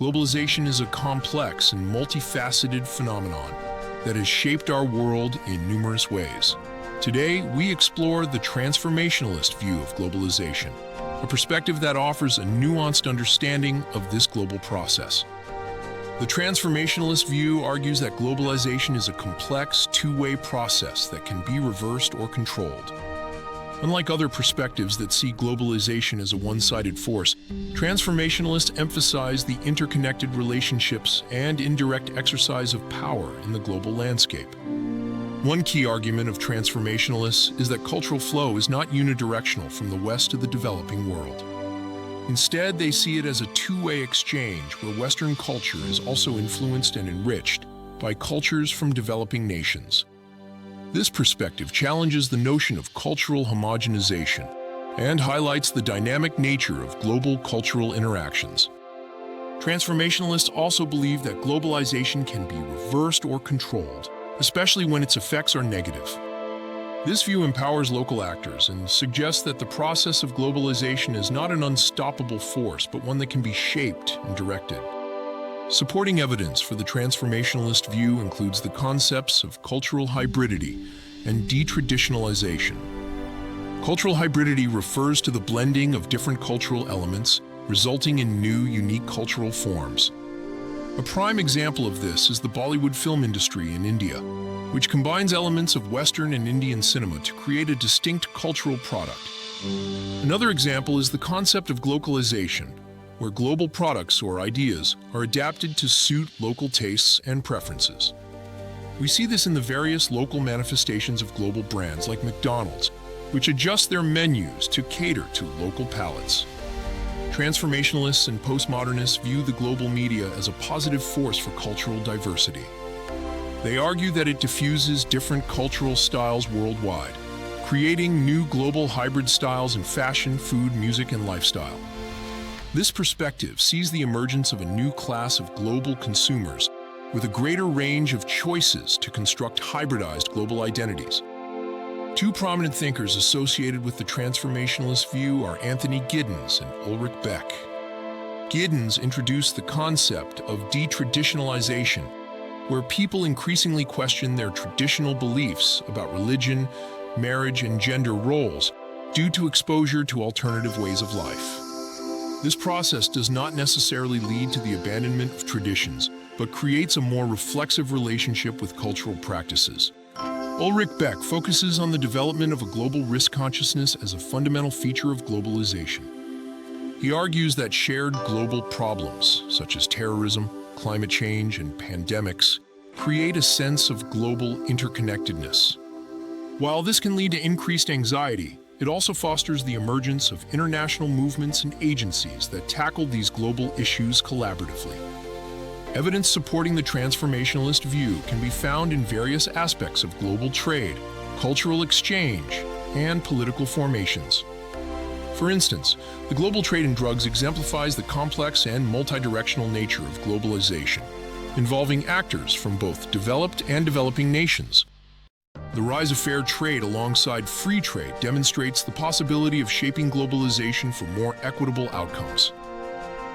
globalization is a complex and multifaceted phenomenon that has shaped our world in numerous ways. Today, we explore the transformationalist view of globalization, a perspective that offers a nuanced understanding of this global process. The transformationalist view argues that globalization is a complex, two-way process that can be reversed or controlled. Unlike other perspectives that see globalization as a one-sided force, transformationalists emphasize the interconnected relationships and indirect exercise of power in the global landscape. One key argument of transformationalists is that cultural flow is not unidirectional from the West to the developing world. Instead, they see it as a two-way exchange where Western culture is also influenced and enriched by cultures from developing nations. This perspective challenges the notion of cultural homogenization and highlights the dynamic nature of global cultural interactions. Transformationalists also believe that globalization can be reversed or controlled, especially when its effects are negative. This view empowers local actors and suggests that the process of globalization is not an unstoppable force, but one that can be shaped and directed. Supporting evidence for the transformationalist view includes the concepts of cultural hybridity and detraditionalization. Cultural hybridity refers to the blending of different cultural elements, resulting in new, unique cultural forms. A prime example of this is the Bollywood film industry in India, which combines elements of Western and Indian cinema to create a distinct cultural product. Another example is the concept of globalization, where global products or ideas are adapted to suit local tastes and preferences. We see this in the various local manifestations of global brands like McDonald's, which adjust their menus to cater to local palates. Transformationalists and postmodernists view the global media as a positive force for cultural diversity. They argue that it diffuses different cultural styles worldwide, creating new global hybrid styles in fashion, food, music, and lifestyle. This perspective sees the emergence of a new class of global consumers with a greater range of choices to construct hybridized global identities. Two prominent thinkers associated with the transformationalist view are Anthony Giddens and Ulrich Beck. Giddens introduced the concept of detraditionalization, where people increasingly question their traditional beliefs about religion, marriage, and gender roles due to exposure to alternative ways of life. This process does not necessarily lead to the abandonment of traditions, but creates a more reflexive relationship with cultural practices. Ulrich Beck focuses on the development of a global risk consciousness as a fundamental feature of globalization. He argues that shared global problems, such as terrorism, climate change, and pandemics, create a sense of global interconnectedness. While this can lead to increased anxiety, it also fosters the emergence of international movements and agencies that tackle these global issues collaboratively. Evidence supporting the transformationalist view can be found in various aspects of global trade, cultural exchange, and political formations. For instance, the global trade in drugs exemplifies the complex and multidirectional nature of globalization, involving actors from both developed and developing nations. The rise of fair trade alongside free trade demonstrates the possibility of shaping globalization for more equitable outcomes.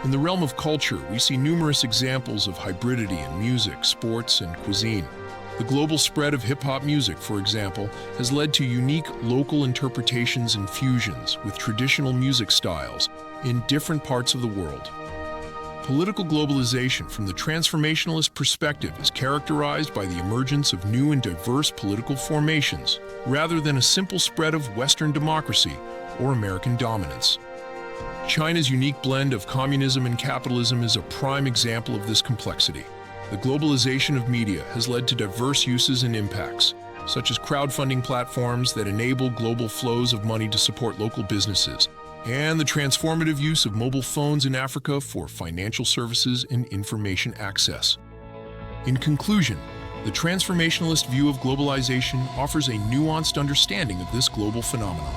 In the realm of culture, we see numerous examples of hybridity in music, sports, and cuisine. The global spread of hip-hop music, for example, has led to unique local interpretations and fusions with traditional music styles in different parts of the world. Political globalization from the transformationalist perspective is characterized by the emergence of new and diverse political formations, rather than a simple spread of Western democracy or American dominance. China's unique blend of communism and capitalism is a prime example of this complexity. The globalization of media has led to diverse uses and impacts, such as crowdfunding platforms that enable global flows of money to support local businesses, and the transformative use of mobile phones in Africa for financial services and information access. In conclusion, the transformationalist view of globalization offers a nuanced understanding of this global phenomenon.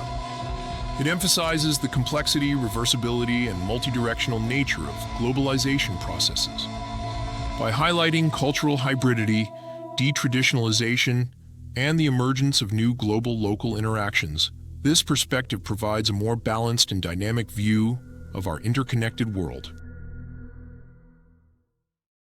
It emphasizes the complexity, reversibility, and multidirectional nature of globalization processes. By highlighting cultural hybridity, detraditionalization, and the emergence of new global-local interactions, this perspective provides a more balanced and dynamic view of our interconnected world.